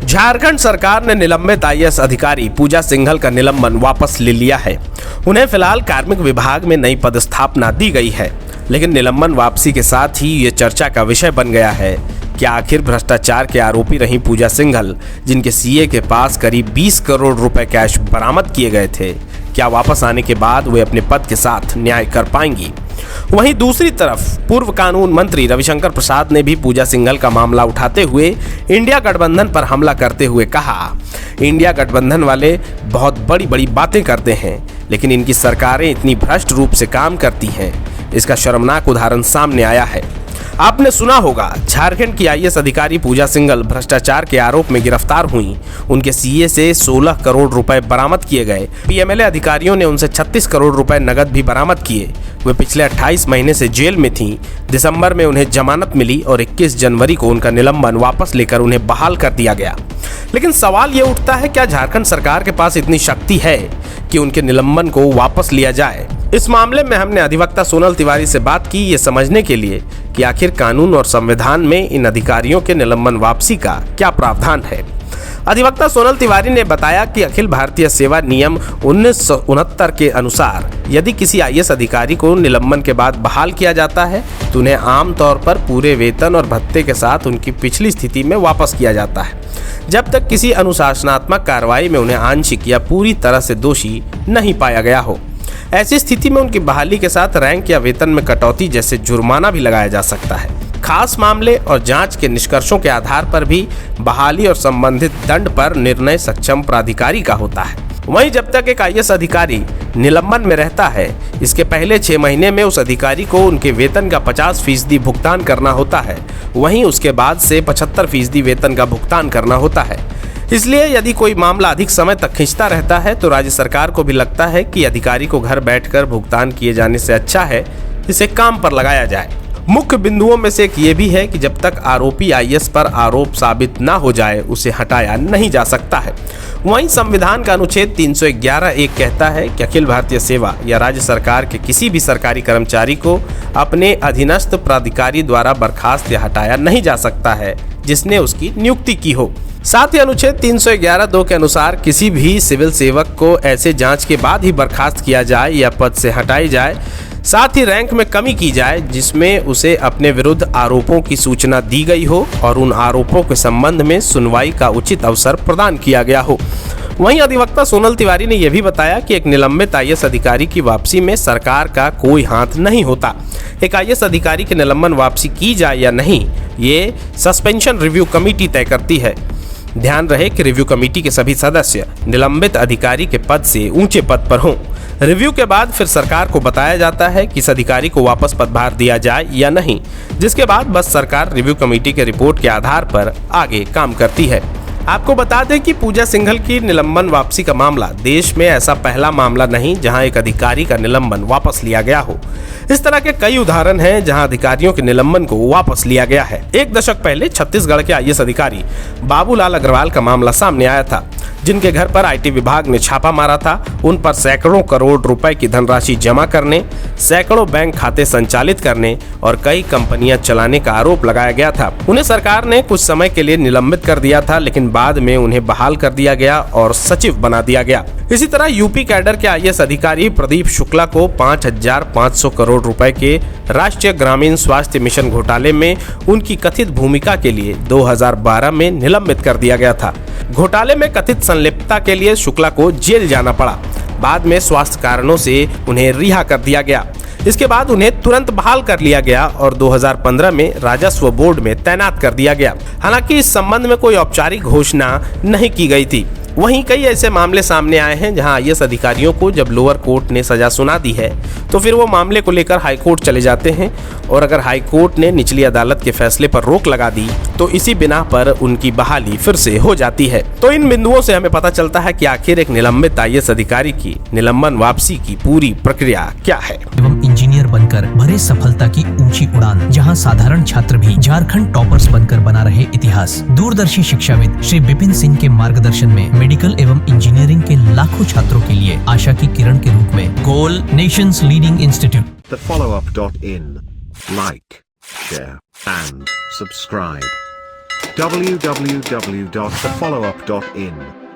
झारखंड सरकार ने निलंबित आईएएस अधिकारी पूजा सिंघल का निलंबन वापस ले लिया है। उन्हें फिलहाल कार्मिक विभाग में नई पदस्थापना दी गई है, लेकिन निलंबन वापसी के साथ ही ये चर्चा का विषय बन गया है कि आखिर भ्रष्टाचार के आरोपी रही पूजा सिंघल, जिनके सीए के पास करीब 20 करोड़ रुपए कैश बरामद किए गए थे, क्या वापस आने के बाद वे अपने पद के साथ न्याय कर पाएंगी। वहीं दूसरी तरफ पूर्व कानून मंत्री रविशंकर प्रसाद ने भी पूजा सिंघल का मामला उठाते हुए इंडिया गठबंधन पर हमला करते हुए कहा, इंडिया गठबंधन वाले बहुत बड़ी बड़ी बातें करते हैं, लेकिन इनकी सरकारें इतनी भ्रष्ट रूप से काम करती हैं, इसका शर्मनाक उदाहरण सामने आया है। आपने सुना होगा, झारखंड की आईएएस अधिकारी पूजा सिंघल भ्रष्टाचार के आरोप में गिरफ्तार हुई। उनके सीए से 16 करोड़ रुपए बरामद किए गए। पीएमएलए अधिकारियों ने उनसे 36 करोड़ रुपए नगद भी बरामद किए। वे पिछले 28 महीने से जेल में थीं। दिसंबर में उन्हें जमानत मिली और 21 जनवरी को उनका निलंबन वापस लेकर उन्हें बहाल कर दिया गया। लेकिन सवाल ये उठता है, क्या झारखंड सरकार के पास इतनी शक्ति है कि उनके निलंबन को वापस लिया जाए। इस मामले में हमने अधिवक्ता सोनल तिवारी से बात की, ये समझने के लिए कि आखिर कानून और संविधान में इन अधिकारियों के निलंबन वापसी का क्या प्रावधान है। अधिवक्ता सोनल तिवारी ने बताया कि अखिल भारतीय सेवा नियम 1969 के अनुसार यदि किसी आईएएस अधिकारी को निलंबन के बाद बहाल किया जाता है तो उन्हें आमतौर पर पूरे वेतन और भत्ते के साथ उनकी पिछली स्थिति में वापस किया जाता है, जब तक किसी अनुशासनात्मक कार्रवाई में उन्हें आंशिक या पूरी तरह से दोषी नहीं पाया गया हो। ऐसी स्थिति में उनकी बहाली के साथ रैंक या वेतन में कटौती जैसे जुर्माना भी लगाया जा सकता है। खास मामले और जांच के निष्कर्षों के आधार पर भी बहाली और संबंधित दंड पर निर्णय सक्षम प्राधिकारी का होता है। वहीं जब तक एक आईएएस अधिकारी निलंबन में रहता है, इसके पहले 6 महीने में उस अधिकारी को उनके वेतन का 50% भुगतान करना होता है। वहीं उसके बाद से 75% वेतन का भुगतान करना होता है। इसलिए यदि कोई मामला अधिक समय तक खिंचता रहता है तो राज्य सरकार को भी लगता है कि अधिकारी को घर बैठकर भुगतान किए जाने से अच्छा है इसे काम पर लगाया जाए। मुख्य बिंदुओं में से एक ये भी है कि जब तक आरोपी आईएएस पर आरोप साबित न हो जाए उसे हटाया नहीं जा सकता है। वहीं संविधान का अनुच्छेद 311(1) कहता है कि अखिल भारतीय सेवा या राज्य सरकार के किसी भी सरकारी कर्मचारी को अपने अधीनस्थ प्राधिकारी द्वारा बर्खास्त या हटाया नहीं जा सकता है जिसने उसकी नियुक्ति की हो। साथ ही अनुच्छेद 311(2) के अनुसार किसी भी सिविल सेवक को ऐसे जांच के बाद ही बर्खास्त किया जाए या पद से हटाई जाए, साथ ही रैंक में कमी की जाए जिसमें उसे अपने विरुद्ध आरोपों की सूचना दी गई हो और उन आरोपों के संबंध में सुनवाई का उचित अवसर प्रदान किया गया हो। वहीं अधिवक्ता सोनल तिवारी ने यह भी बताया कि एक निलंबित आईएएस अधिकारी की वापसी में सरकार का कोई हाथ नहीं होता। एक आईएएस अधिकारी के निलंबन वापसी की जाए या नहीं, ये सस्पेंशन रिव्यू कमेटी तय करती है। ध्यान रहे कि रिव्यू कमेटी के सभी सदस्य निलंबित अधिकारी के पद से ऊंचे पद पर हों। रिव्यू के बाद फिर सरकार को बताया जाता है कि इस अधिकारी को वापस पदभार दिया जाए या नहीं, जिसके बाद बस सरकार रिव्यू कमेटी के रिपोर्ट के आधार पर आगे काम करती है। आपको बता दें कि पूजा सिंघल की निलंबन वापसी का मामला देश में ऐसा पहला मामला नहीं जहां एक अधिकारी का निलंबन वापस लिया गया हो। इस तरह के कई उदाहरण हैं जहां अधिकारियों के निलंबन को वापस लिया गया है। एक दशक पहले छत्तीसगढ़ के आईएएस अधिकारी बाबूलाल अग्रवाल का मामला सामने आया था, जिनके घर पर आईटी विभाग ने छापा मारा था। उन पर सैकड़ों करोड़ रुपए की धनराशि जमा करने, सैकड़ों बैंक खाते संचालित करने और कई कंपनियां चलाने का आरोप लगाया गया था। उन्हें सरकार ने कुछ समय के लिए निलंबित कर दिया था, लेकिन बाद में उन्हें बहाल कर दिया गया और सचिव बना दिया गया। इसी तरह यूपी कैडर के आईएएस अधिकारी प्रदीप शुक्ला को 5,500 करोड़ रुपए के राष्ट्रीय ग्रामीण स्वास्थ्य मिशन घोटाले में उनकी कथित भूमिका के लिए 2012 में निलंबित कर दिया गया था। घोटाले में कथित संलिप्तता के लिए शुक्ला को जेल जाना पड़ा। बाद में स्वास्थ्य कारणों से उन्हें रिहा कर दिया गया। इसके बाद उन्हें तुरंत बहाल कर लिया गया और 2015 में राजस्व बोर्ड में तैनात कर दिया गया। हालांकि इस संबंध में कोई औपचारिक घोषणा नहीं की गई थी। वहीं कई ऐसे मामले सामने आए हैं जहां आईएएस अधिकारियों को जब लोअर कोर्ट ने सजा सुना दी है तो फिर वो मामले को लेकर हाई कोर्ट चले जाते हैं, और अगर हाई कोर्ट ने निचली अदालत के फैसले पर रोक लगा दी तो इसी बिना पर उनकी बहाली फिर से हो जाती है। तो इन बिंदुओं से हमें पता चलता है कि आखिर एक निलंबित आईएएस अधिकारी की निलंबन वापसी की पूरी प्रक्रिया क्या है। एवं इंजीनियर बनकर भरे सफलता की ऊंची उड़ान, जहां साधारण छात्र भी झारखंड टॉपर्स बनकर बना रहे इतिहास। दूरदर्शी शिक्षाविद श्री विपिन सिंह के मार्गदर्शन में मेडिकल एवं इंजीनियरिंग के लाखों छात्रों के लिए आशा की किरण के रूप में goal nations leading institute. The followup.in. Like, share, and subscribe. www.thefollowup.in